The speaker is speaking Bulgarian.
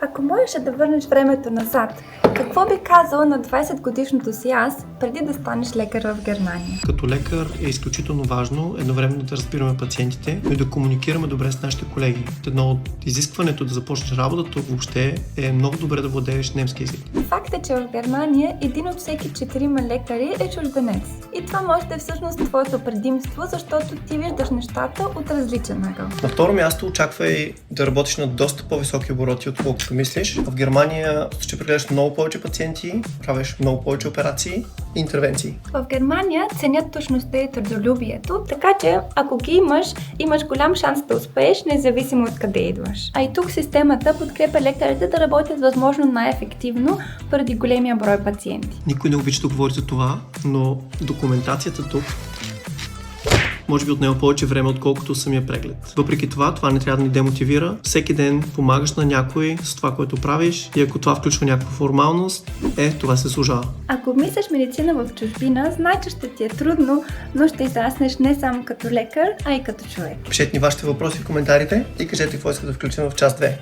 Ако можеше да върнеш времето назад, какво би казала на 20-годишното си аз, преди да станеш лекар в Германия? Като лекар е изключително важно едновременно да разбираме пациентите, но и да комуникираме добре с нашите колеги. Едно от изискването да започнеш работа тук въобще е много добре да владееш немски език. Факт е, че в Германия един от всеки 4 лекари е чужденец. И това може да е всъщност твоето предимство, защото ти виждаш нещата от различен ъгъл. На второ място очаквай да работиш на доста по-високи обороти, отколкото мислиш. В Германия ще прегледаш много повече пациенти, правиш много повече операции и интервенции. В Германия ценят точността и трудолюбието, така че ако ги имаш голям шанс да успееш, независимо от къде идваш. А и тук системата подкрепя лекарите да работят възможно най-ефективно поради големия брой пациенти. Никой не обича да говори за това, но документацията тук може би отнема повече време, отколкото самия преглед. Въпреки това не трябва да ни демотивира. Всеки ден помагаш на някой с това, което правиш, и ако това включва някаква формалност, това се служава. Ако мислиш медицина в чужбина, знай, че ще ти е трудно, но ще израснеш не само като лекар, а и като човек. Пишете ни вашите въпроси в коментарите и кажете какво искате да включим в част 2.